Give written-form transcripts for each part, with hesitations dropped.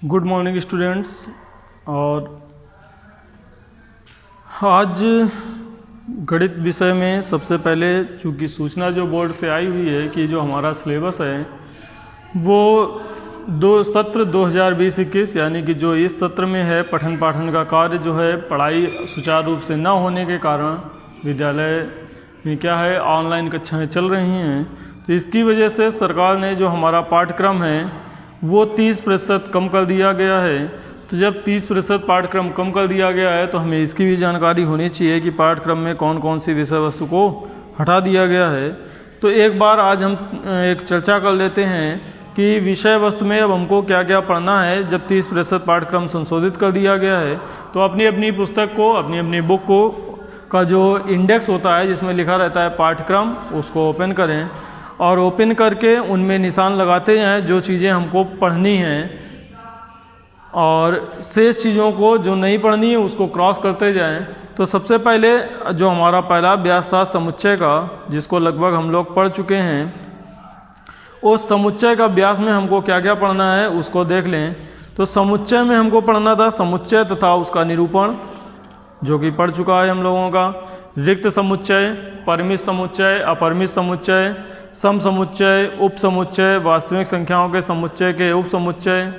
Good morning students. और आज गणित विषय में सबसे पहले चूँकि सूचना जो बोर्ड से आई हुई है कि जो हमारा सिलेबस है वो सत्र 2020-21 यानी कि जो इस सत्र में है पठन पाठन का कार्य जो है पढ़ाई सुचारू रूप से न होने के कारण विद्यालय में क्या है ऑनलाइन कक्षाएं चल रही हैं, तो इसकी वजह से सरकार ने जो हमारा पाठ्यक्रम है वो 30% कम कर दिया गया है। तो जब 30% पाठ्यक्रम कम कर दिया गया है तो हमें इसकी भी जानकारी होनी चाहिए कि पाठ्यक्रम में कौन कौन सी विषय वस्तु को हटा दिया गया है। तो एक बार आज हम एक चर्चा कर लेते हैं कि विषय वस्तु में अब हमको क्या क्या पढ़ना है। जब 30% पाठ्यक्रम संशोधित कर दिया गया है तो अपनी अपनी पुस्तक को, अपनी अपनी बुक को का जो इंडेक्स होता है जिसमें लिखा रहता है पाठ्यक्रम, उसको ओपन करें और ओपन करके उनमें निशान लगाते हैं जो चीज़ें हमको पढ़नी हैं, और शेष चीज़ों को जो नहीं पढ़नी है उसको क्रॉस करते जाएं। तो सबसे पहले जो हमारा पहला अभ्यास था समुच्चय का, जिसको लगभग हम लोग पढ़ चुके हैं, उस समुच्चय का अभ्यास में हमको क्या क्या पढ़ना है उसको देख लें। तो समुच्चय में हमको पढ़ना था समुच्चय तथा उसका निरूपण, जो कि पढ़ चुका है हम लोगों का। रिक्त समुच्चय, परिमित समुच्चय, अपरिमित समुच्चय, सम समुच्चय, उप समुच्चय, वास्तविक संख्याओं के समुच्चय के उप समुच्चय,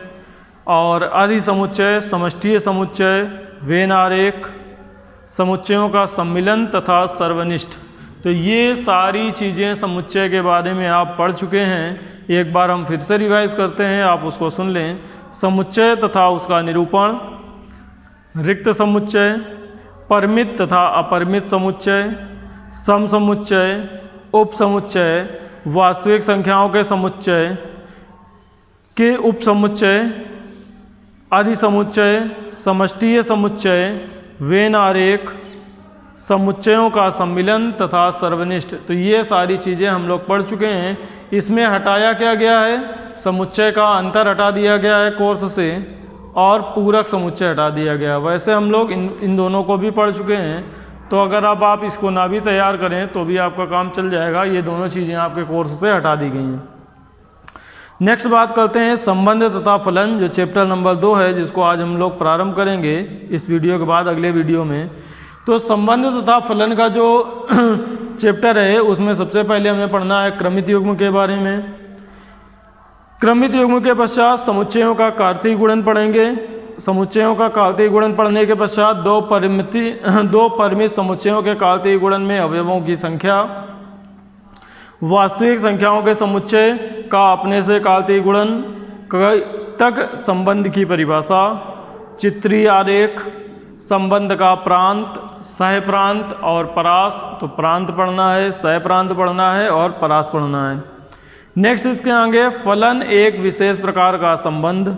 और अधि समुच्चय, समष्टीय समुच्चय, वेन आरेख, समुच्चयों का सम्मिलन तथा सर्वनिष्ठ। तो ये सारी चीज़ें समुच्चय के बारे में आप पढ़ चुके हैं। एक बार हम फिर से रिवाइज करते हैं, आप उसको सुन लें। समुच्चय तथा उसका निरूपण, रिक्त समुच्चय, परिमित तथा अपरिमित समुच्चय, सम समुच्चय, उप समुच्चय, वास्तविक संख्याओं के समुच्चय के उप समुच्चय, अधि समुच्चय, समष्टीय समुच्चय, वेन आरेख, समुच्चयों का सम्मिलन तथा सर्वनिष्ठ। तो ये सारी चीज़ें हम लोग पढ़ चुके हैं। इसमें हटाया क्या गया है, समुच्चय का अंतर हटा दिया गया है कोर्स से, और पूरक समुच्चय हटा दिया गया। वैसे हम लोग इन दोनों को भी पढ़ चुके हैं, तो अगर अब आप इसको ना भी तैयार करें तो भी आपका काम चल जाएगा। ये दोनों चीज़ें आपके कोर्स से हटा दी गई हैं। नेक्स्ट बात करते हैं संबंध तथा फलन, जो चैप्टर नंबर 2 है, जिसको आज हम लोग प्रारंभ करेंगे इस वीडियो के बाद अगले वीडियो में। तो संबंध तथा फलन का जो चैप्टर है उसमें सबसे पहले हमें पढ़ना है क्रमित युग्म के बारे में। क्रमित युग्म के पश्चात समुच्चयों का कार्तीय गुणन पढ़ेंगे। समुच्चयों का कार्तीय गुणन पढ़ने के पश्चात दो परिमित समुच्चयों के कार्तीय गुणन में अवयवों की संख्या, वास्तविक संख्याओं के समुच्चय का अपने से कार्तीय गुणन तक संबंध की परिभाषा, चित्रीय आरेख, संबंध का प्रांत, सह प्रांत और परास। तो प्रांत पढ़ना है, सह प्रांत पढ़ना है और परास पढ़ना है। नेक्स्ट इसके आगे फलन एक विशेष प्रकार का संबंध,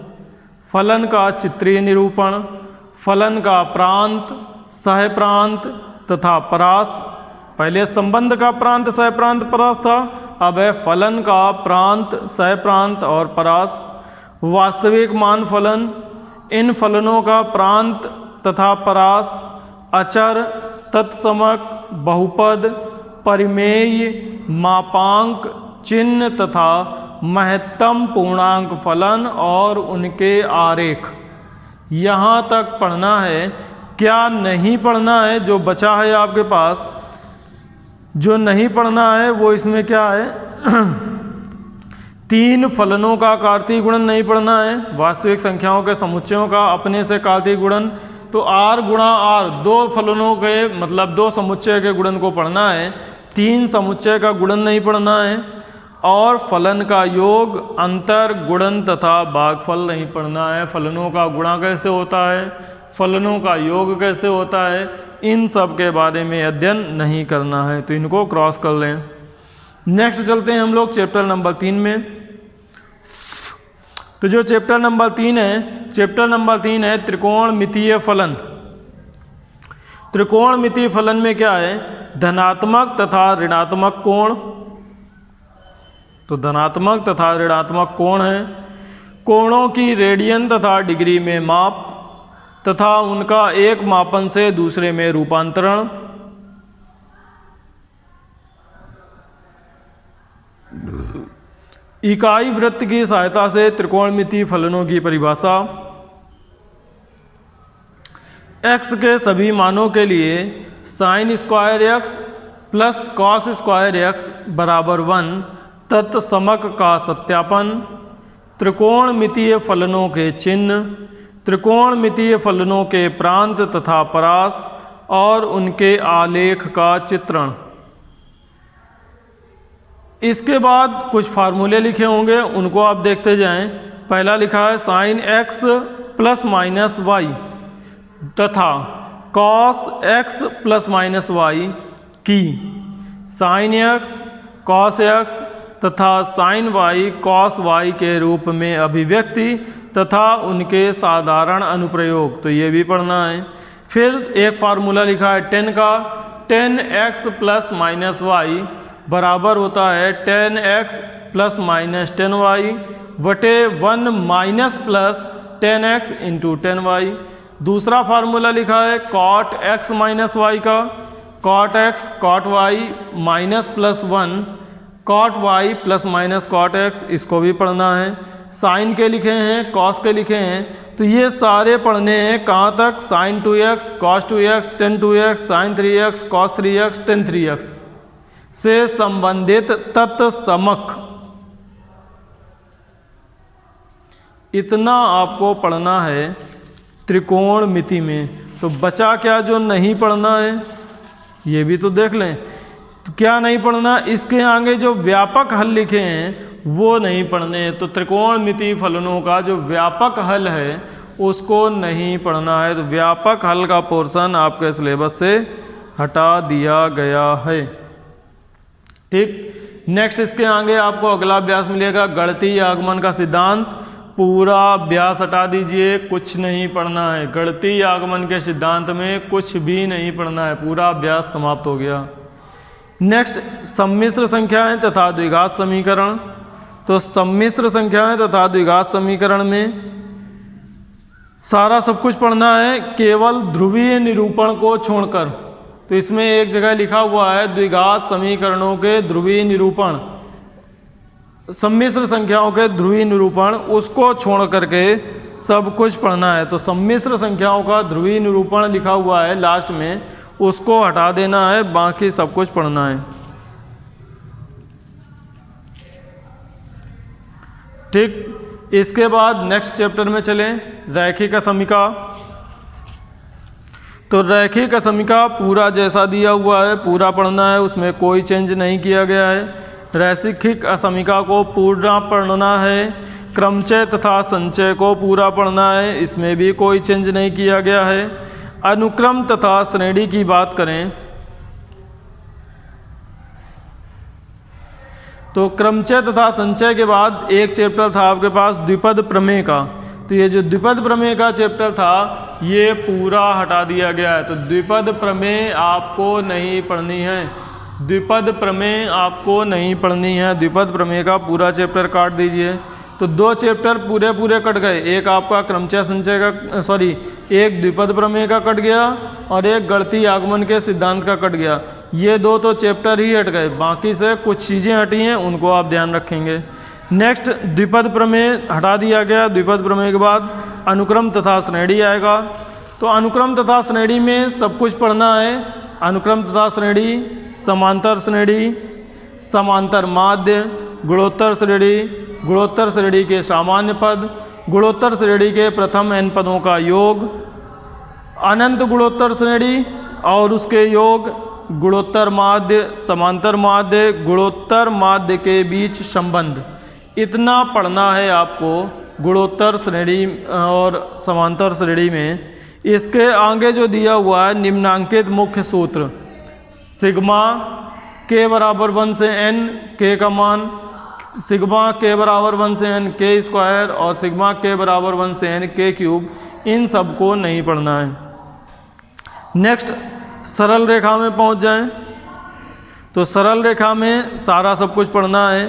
फलन का चित्रीय निरूपण, फलन का प्रांत, सह प्रांत तथा परास। पहले संबंध का प्रांत, सह प्रांत, परास था, अब है फलन का प्रांत, सह प्रांत और परास। वास्तविक मान फलन, इन फलनों का प्रांत तथा परास अचर, तत्समक, बहुपद, परिमेय, मापांक, चिन्ह तथा महत्तम पूर्णांक फलन और उनके आरेख। यहाँ तक पढ़ना है। क्या नहीं पढ़ना है, जो बचा है आपके पास, जो नहीं पढ़ना है वो इसमें क्या है 3 फलनों का कार्तीय गुणन नहीं पढ़ना है, वास्तविक संख्याओं के समुच्चयों का अपने से कार्तीय गुणन। तो r गुणा r, 2 फलनों के मतलब 2 समुच्चय के गुणन को पढ़ना है, 3 समुच्चय का गुणन नहीं पढ़ना है, और फलन का योग, अंतर, गुणन तथा भागफल नहीं पढ़ना है। फलनों का गुणा कैसे होता है, फलनों का योग कैसे होता है, इन सब के बारे में अध्ययन नहीं करना है, तो इनको क्रॉस कर लें। नेक्स्ट चलते हैं हम लोग चैप्टर नंबर 3 में। तो जो चैप्टर नंबर 3 है, चैप्टर नंबर 3 है त्रिकोणमितीय फलन। त्रिकोणमितीय फलन में क्या है, धनात्मक तथा ऋणात्मक कोण। तो धनात्मक तथा ऋणात्मक कोण है, कोणों की रेडियन तथा डिग्री में माप तथा उनका एक मापन से दूसरे में रूपांतरण। इकाई वृत्त की सहायता से त्रिकोणमितीय फलनों की परिभाषा। x के सभी मानों के लिए sine square x plus cos square x बराबर 1 तत्समक का सत्यापन। त्रिकोणमितीय फलनों के चिन्ह, त्रिकोणमितीय फलनों के प्रांत तथा परास और उनके आलेख का चित्रण। इसके बाद कुछ फार्मूले लिखे होंगे, उनको आप देखते जाएं। पहला लिखा है sine x plus minus y तथा cos x plus minus y की साइन x कॉस x तथा साइन y कॉस y के रूप में अभिव्यक्ति तथा उनके साधारण अनुप्रयोग, तो ये भी पढ़ना है। फिर एक फार्मूला लिखा है 10 का, 10x प्लस माइनस वाई बराबर होता है 10x प्लस माइनस 10y बटे 1 minus plus 10x into 10y। दूसरा फार्मूला लिखा है कॉट x माइनस वाई का, cot x cot y minus plus 1 cot y plus minus cot x, इसको भी पढ़ना है। साइन के लिखे हैं, कॉस के लिखे हैं, तो ये सारे पढ़ने हैं। कहाँ तक? Sine 2x cos 2x tan 2x sine 3x cos 3x tan 3x से संबंधित तत्समक, इतना आपको पढ़ना है त्रिकोणमिति में। तो बचा क्या जो नहीं पढ़ना है, ये भी तो देख लें। तो क्या नहीं पढ़ना? इसके आगे जो व्यापक हल लिखे हैं वो नहीं पढ़ने हैं। तो त्रिकोणमितीय फलनों का जो व्यापक हल है उसको नहीं पढ़ना है। तो व्यापक हल का पोर्शन आपके सिलेबस से हटा दिया गया है। ठीक, नेक्स्ट इसके आगे आपको अगला अभ्यास मिलेगा गणितीय आगमन का सिद्धांत। पूरा अभ्यास हटा दीजिए, कुछ नहीं पढ़ना है। गणितीय आगमन के सिद्धांत में कुछ भी नहीं पढ़ना है, पूरा अभ्यास समाप्त हो गया। नेक्स्ट सम्मिश्र संख्याएं तथा द्विघात समीकरण। तो सम्मिश्र संख्याएं तथा द्विघात समीकरण में सारा सब कुछ पढ़ना है, केवल ध्रुवीय निरूपण को छोड़कर। तो इसमें एक जगह लिखा हुआ है द्विघात समीकरणों के ध्रुवीय निरूपण, सम्मिश्र संख्याओं के ध्रुवीय निरूपण, उसको छोड़ करके सब कुछ पढ़ना है। तो सम्मिश्र संख्याओं का ध्रुवीय निरूपण लिखा हुआ है लास्ट में, उसको हटा देना है, बाकी सब कुछ पढ़ना है। ठीक, इसके बाद नेक्स्ट चैप्टर में चलें, रैखिक असमिका। तो रैखिक असमिका पूरा जैसा दिया हुआ है पूरा पढ़ना है, उसमें कोई चेंज नहीं किया गया है। रैखिक असमिका को पूरा पढ़ना है। क्रमचय तथा संचय को पूरा पढ़ना है, इसमें भी कोई चेंज नहीं किया गया है। अनुक्रम तथा श्रेणी की बात करें तो क्रमचय तथा संचय के बाद एक चैप्टर था आपके पास द्विपद प्रमेय का। तो ये जो द्विपद प्रमेय का चैप्टर था ये पूरा हटा दिया गया है। तो द्विपद प्रमेय आपको नहीं पढ़नी है, द्विपद प्रमेय आपको नहीं पढ़नी है। द्विपद प्रमेय का पूरा चैप्टर काट दीजिए। तो दो चैप्टर पूरे कट गए, एक आपका क्रमचय संचय का एक द्विपद प्रमेय का कट गया और एक गणितीय आगमन के सिद्धांत का कट गया। ये दो तो चैप्टर ही हट गए, बाकी से कुछ चीज़ें हटी हैं, उनको आप ध्यान रखेंगे। नेक्स्ट द्विपद प्रमेय हटा दिया गया। द्विपद प्रमेय के बाद अनुक्रम तथा श्रेणी आएगा। तो अनुक्रम तथा श्रेणी में सब कुछ पढ़ना है। अनुक्रम तथा श्रेणी, समांतर श्रेणी, समांतर माध्य, गुणोत्तर श्रेणी, गुणोत्तर श्रेणी के सामान्य पद, गुणोत्तर श्रेणी के प्रथम n पदों का योग, अनंत गुणोत्तर श्रेणी और उसके योग, गुणोत्तर माध्य, समांतर माध्य, गुणोत्तर माध्य के बीच संबंध, इतना पढ़ना है आपको गुणोत्तर श्रेणी और समांतर श्रेणी में। इसके आगे जो दिया हुआ है निम्नांकित मुख्य सूत्र, सिग्मा k बराबर 1 से n, k का मान सिग्मा k बराबर 1 से n k स्क्वायर और सिग्मा k बराबर 1 से n k क्यूब, इन सब को नहीं पढ़ना है। नेक्स्ट सरल रेखा में पहुंच जाएं। तो सरल रेखा में सारा सब कुछ पढ़ना है।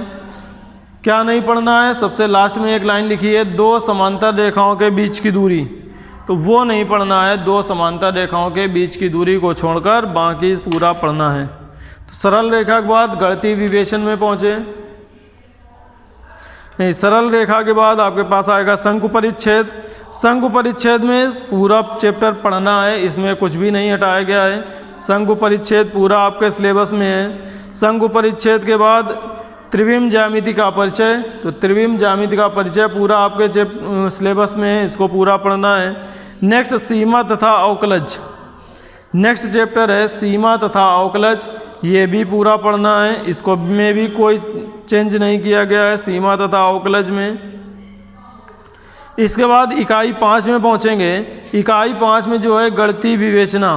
क्या नहीं पढ़ना है? सबसे लास्ट में एक लाइन लिखी है दो समांतर रेखाओं के बीच की दूरी, तो वो नहीं पढ़ना है। दो समांतर रेखाओं के बीच की दूरी को छोड़कर बाकी पूरा पढ़ना है। तो सरल रेखा के बाद गणितीय विवेचन में पहुँचे। नहीं, सरल रेखा के बाद आपके पास आएगा शंकु परिच्छेद। शंकु परिच्छेद में पूरा चैप्टर पढ़ना है, इसमें कुछ भी नहीं हटाया गया है। शंकु परिच्छेद पूरा आपके सिलेबस में है। शंकु परिच्छेद के बाद त्रिविम ज्यामिति का परिचय, तो त्रिविम ज्यामिति का परिचय पूरा आपके सिलेबस में है, इसको पूरा पढ़ना है। नेक्स्ट सीमा तथा अवकलज, नेक्स्ट चैप्टर है सीमा तथा अवकलज, ये भी पूरा पढ़ना है, इसको में भी कोई चेंज नहीं किया गया है सीमा तथा अवकलज में। इसके बाद इकाई 5 में पहुँचेंगे। इकाई 5 में जो है गणितीय विवेचना,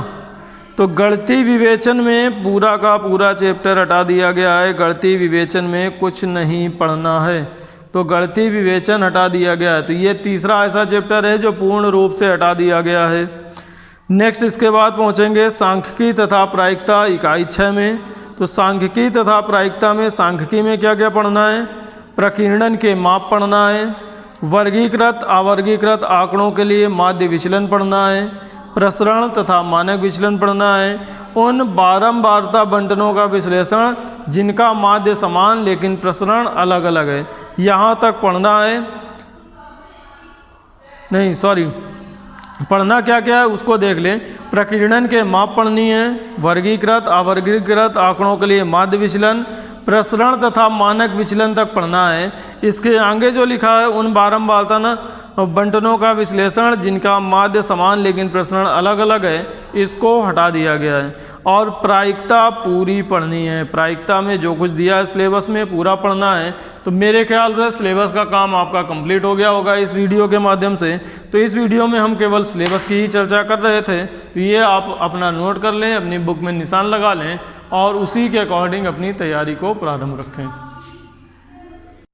तो गणितीय विवेचन में पूरा का पूरा चैप्टर हटा दिया गया है। गणितीय विवेचन में कुछ नहीं पढ़ना है, तो गणितीय विवेचन हटा दिया गया है। तो ये तीसरा ऐसा चैप्टर है जो पूर्ण रूप से हटा दिया गया है। नेक्स्ट इसके बाद पहुँचेंगे सांख्यिकी तथा प्रायिकता इकाई 6 में। तो सांख्यिकी तथा प्रायिकता में सांख्यिकी में क्या क्या पढ़ना है? प्रकीर्णन के माप पढ़ना है, वर्गीकृत अवर्गीकृत आंकड़ों के लिए माध्य विचलन पढ़ना है, प्रसरण तथा मानक विचलन पढ़ना है, उन बारंबारता बंटनों का विश्लेषण जिनका माध्य समान लेकिन प्रसरण अलग अलग है, यहाँ तक पढ़ना है। नहीं सॉरी, पढ़ना क्या क्या है उसको देख लें। प्रकीर्णन के माप पढ़नी है, वर्गीकृत अवर्गीकृत आंकड़ों के लिए माध्य विचलन, प्रसरण तथा मानक विचलन तक पढ़ना है। इसके आगे जो लिखा है उन बारंबारता बंटनों का विश्लेषण जिनका माध्य समान लेकिन प्रसरण अलग अलग है, इसको हटा दिया गया है। और प्रायिकता पूरी पढ़नी है। प्रायिकता में जो कुछ दिया है सिलेबस में पूरा पढ़ना है। तो मेरे ख्याल से सिलेबस का काम आपका कंप्लीट हो गया होगा इस वीडियो के माध्यम से। तो इस वीडियो में हम केवल सिलेबस की ही चर्चा कर रहे थे, तो ये आप अपना नोट कर लें, अपनी बुक में निशान लगा लें और उसी के अकॉर्डिंग अपनी तैयारी को प्रारंभ रखें।